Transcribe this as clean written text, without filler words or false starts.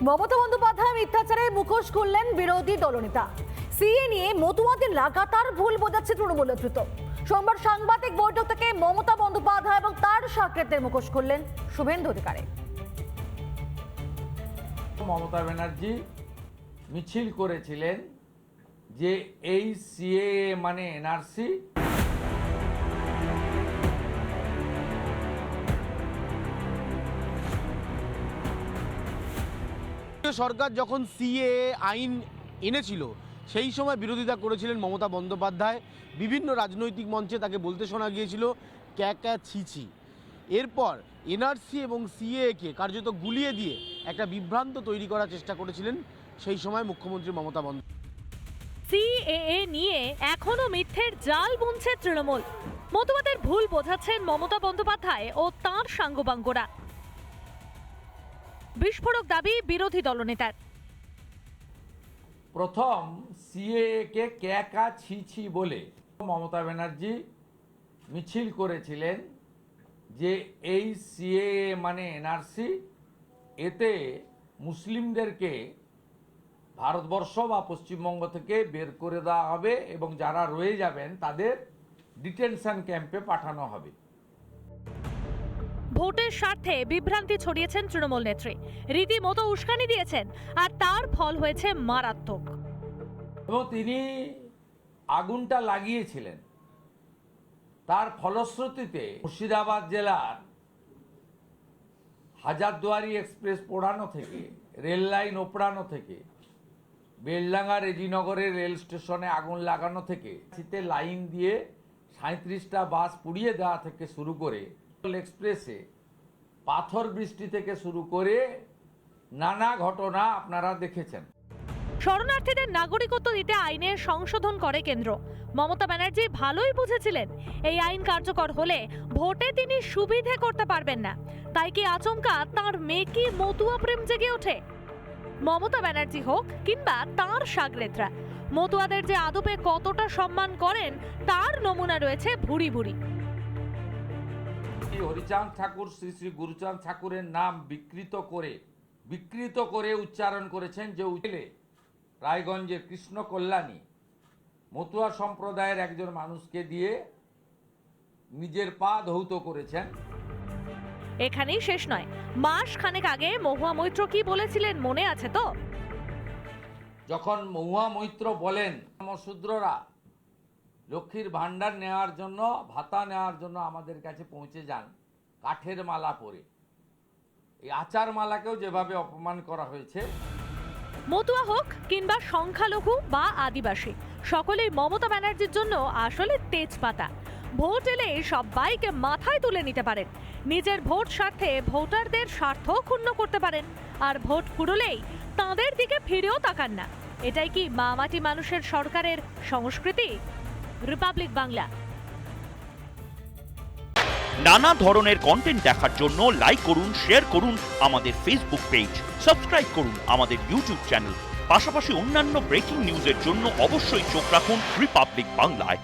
মমতা বন্দ্যোপাধ্যায় মিথ্যাচারের মুখোশ খুললেন বিরোধী দলনেতা। সিএ নিয়ে মতুয়াদের লাগাতার ভুল বোঝাচ্ছে তৃণমূল নেতৃত্ব। সোমবার সাংবাদিক বৈঠক থেকে মমতা বন্দ্যোপাধ্যায় এবং তার সাকরেতের মুখোশ খুললেন শুভেন্দু অধিকারী। মমতা ব্যানার্জি মিছিল করেছিলেন যে এই সিএএ মানে এনআরসি, সরকার যখন সিএএ আইন এনেছিল সেই সময় বিরোধিতা করেছিলেন মমতা বন্দ্যোপাধ্যায়। বিভিন্ন রাজনৈতিক মঞ্চে তাকে বলতে শোনা গিয়েছিল ক্যা ছিছি। এরপর এনআরসি এবং সিএএকে কার্যত গুলিয়ে দিয়ে একটা বিভ্রান্ত তৈরি করার চেষ্টা করেছিলেন সেই সময় মুখ্যমন্ত্রী মমতা বন্দ্যোপাধ্যায়। সিএএ নিয়ে এখনো মিথ্যের জাল বুনছে তৃণমূল। মতুয়াদের ভুল বোঝাচ্ছেন মমতা বন্দ্যোপাধ্যায় ও তাঁর সাঙ্গপাঙ্গরা। বিস্ফোরক দাবি বিরোধী দলনেতার। প্রথম সিএএ কে ক্যা ছিছি বলে মমতা ব্যানার্জি মিছিল করেছিলেন যে এই সিএএ মানে এনআরসি, এতে মুসলিমদেরকে ভারতবর্ষ বা পশ্চিমবঙ্গ থেকে বের করে দেওয়া হবে এবং যারা রয়ে যাবেন তাদের ডিটেনশন ক্যাম্পে পাঠানো হবে। ভোটের স্বার্থে বিভ্রান্তি ছড়িয়েছেন তৃণমূল নেত্রী, রীতিমতো উস্কানি দিয়েছেন, আর তার ফল হয়েছে মারাত্মক। এবং তিনি আগুনটা লাগিয়েছিলেন। তার ফলশ্রুতিতে মুর্শিদাবাদ জেলার হাজারদুয়ারি এক্সপ্রেস পোড়ানো থেকে, রেল লাইন ওপড়ানো থেকে, বেলডাঙ্গা রেজিনগরের রেল স্টেশনে আগুন লাগানো থেকে, শীতে লাইন দিয়ে 37টা বাস পুড়িয়ে দেওয়া থেকে শুরু করে এক্সপ্রেসে পাথর বৃষ্টি থেকে শুরু করে নানা ঘটনা আপনারা দেখেছেন। শরণার্থীদের নাগরিকত্ব দিতে আইনের সংশোধন করে কেন্দ্র। মমতা ব্যানার্জি ভালোই বুঝেছিলেন এই আইন কার্যকর হলে ভোটে তিনি সুবিধে করতে পারবেন না। তাই কি আচমকা তার মেকি মতুয়া প্রেম জেগে ওঠে? মমতা ব্যানার্জি হোক কিংবা তার সাগরেতরা, মতুয়াদের যে আদপে কতটা সম্মান করেন তার নমুনা রয়েছে ভুরি ভুরি। হরিচাঁদ ঠাকুর শ্রী শ্রী গুরুচাঁদ ঠাকুরের নাম বিকৃত করে উচ্চারণ করেছেন যে উঠলে রায়গঞ্জের কৃষ্ণ কল্যাণী মতুয়া সম্প্রদায়ের একজন মানুষকে দিয়ে নিজের পা ধৌত করেছেন। এখানেই শেষ নয়, মাস খানেক আগে মহুয়া মৈত্র কি বলেছিলেন মনে আছে তো? যখন মহুয়া মৈত্র বলেন শূদ্ররা লক্ষ্মীর ভাণ্ডার নেওয়ার জন্য, ভাতা নেওয়ার জন্য আমাদের কাছে পৌঁছে যান কাঠের মালা পরে, এই আচার মালাকেও যেভাবে অপমান করা হয়েছে। মতুয়া হোক কিংবা সংখ্যালঘু বা আদিবাসী, সকলেই মমতা ব্যানার্জির জন্য আসলে তেজপাতা। ভোট এলে সবাইকে মাথায় তুলে নিতে পারেন, নিজের ভোট স্বার্থে ভোটারদের স্বার্থ ক্ষুণ্ণ করতে পারেন, আর ভোট ফুরলেই তাঁদের দিকে ফিরেও তাকান না। এটাই কি মামাটি মানুষের সরকারের সংস্কৃতি? রিপাবলিক বাংলা। নানা ধরনের কন্টেন্ট দেখার জন্য লাইক করুন, শেয়ার করুন আমাদের ফেসবুক পেজ, সাবস্ক্রাইব করুন আমাদের ইউটিউব চ্যানেল। পাশাপাশি অন্যান্য ব্রেকিং নিউজের জন্য অবশ্যই চোখ রাখুন রিপাবলিক বাংলায়।